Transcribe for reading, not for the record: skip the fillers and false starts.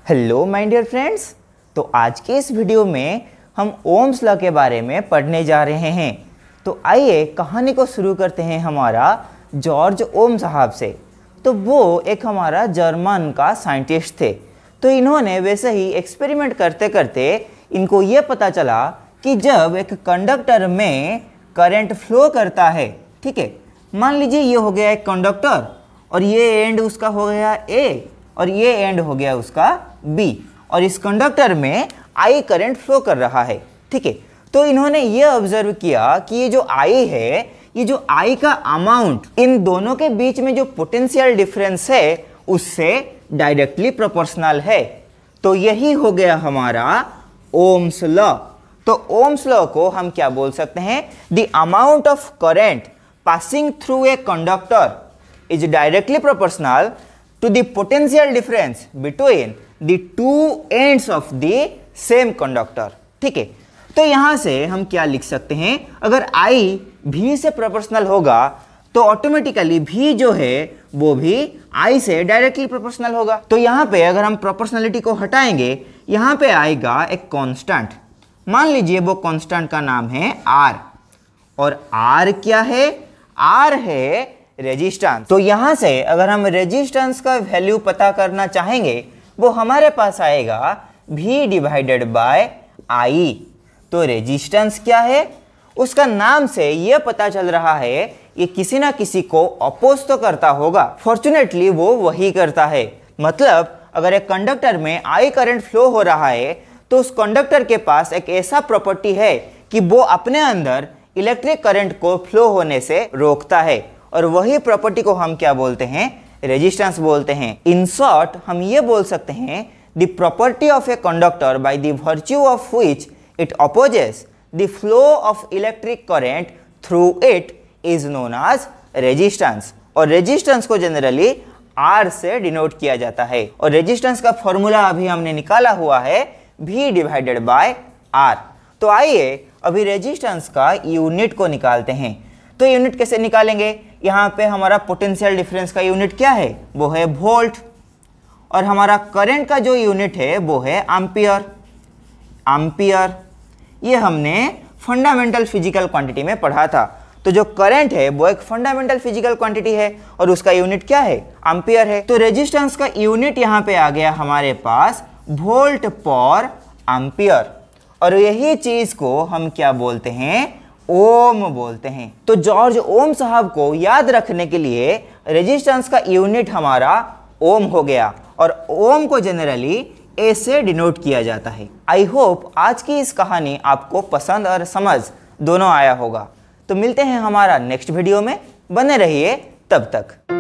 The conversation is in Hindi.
Hello my dear friends. तो आज के इस वीडियो में हम ओम्स लॉ के बारे में पढ़ने जा रहे हैं। तो आइए कहानी को शुरू करते हैं हमारा जॉर्ज ओम साहब से। तो वो एक हमारा जर्मन का साइंटिस्ट थे। तो इन्होंने वैसे ही एक्सपेरिमेंट करते करते इनको ये पता चला कि जब एक कंडक्टर में करंट फ्लो करता है, ठीक है, मान लीजिए ये हो गया एक कंडक्टर और ये एंड उसका हो गया ए और ये एंड हो गया उसका बी, और इस कंडक्टर में आई करंट फ्लो कर रहा है, ठीक है। तो इन्होंने ये ऑब्जर्व किया कि ये जो आई है, ये जो आई का अमाउंट इन दोनों के बीच में जो पोटेंशियल डिफरेंस है उससे डायरेक्टली प्रोपोर्शनल है। तो यही हो गया हमारा ओम्स लॉ। तो ओम्स लॉ को हम क्या बोल सकते हैं? The amount of current passing through a conductor is directly proportional to the potential difference between the two ends of the same conductor, ठीक है। तो यहां से हम क्या लिख सकते हैं? अगर I V से प्रोपोर्शनल होगा तो ऑटोमेटिकली V जो है वो भी I से डायरेक्टली प्रोपोर्शनल होगा। तो यहां पे अगर हम प्रोपोर्शनलिटी को हटाएंगे, यहां पे आएगा एक कांस्टेंट। मान लीजिए वो कांस्टेंट का नाम है R, और R क्या है? R है रेजिस्टेंस। तो यहां से अगर हम रेजिस्टेंस का वैल्यू पता करना चाहेंगे वो हमारे पास आएगा V डिवाइडेड बाय I। तो रेजिस्टेंस क्या है? उसका नाम से यह पता चल रहा है ये किसी ना किसी को अपोज तो करता होगा। फॉर्चुनेटली वो वही करता है। मतलब अगर एक कंडक्टर में I करंट फ्लो हो रहा है तो उस कंडक्टर के पास एक ऐसा प्रॉपर्टी है कि वो अपने अंदर इलेक्ट्रिक करंट को फ्लो होने से रोकता है, और वही प्रॉपर्टी को हम क्या बोलते हैं? रेजिस्टेंस बोलते हैं। इन शॉर्ट हम ये बोल सकते हैं the property of a conductor by the virtue of which it opposes the flow of electric current through it is known as resistance. और रेजिस्टेंस को जनरली R से डिनोट किया जाता है, और रेजिस्टेंस का फॉर्मूला अभी हमने निकाला हुआ है V डिवाइडेड बाय R। तो आइए अभी रेजिस्टेंस का यूनिट को निकालते हैं। तो यूनिट कैसे निकालेंगे? यहाँ पे हमारा पोटेंशियल डिफरेंस का यूनिट क्या है? वो है वोल्ट, और हमारा करंट का जो यूनिट है वो है एम्पियर। एम्पियर ये हमने फंडामेंटल फिजिकल क्वांटिटी में पढ़ा था। तो जो करंट है वो एक फंडामेंटल फिजिकल क्वांटिटी है और उसका यूनिट क्या है? एम्पियर है। तो रेजिस्टेंस का यूनिट यहाँ पे आ गया हमारे पास वोल्ट पर एम्पियर, और यही चीज को हम क्या बोलते हैं? ओम बोलते हैं। तो जॉर्ज ओम साहब को याद रखने के लिए रेजिस्टेंस का यूनिट हमारा ओम हो गया, और ओम को जनरली ए से डिनोट किया जाता है। आई होप आज की इस कहानी आपको पसंद और समझ दोनों आया होगा। तो मिलते हैं हमारा नेक्स्ट वीडियो में, बने रहिए तब तक।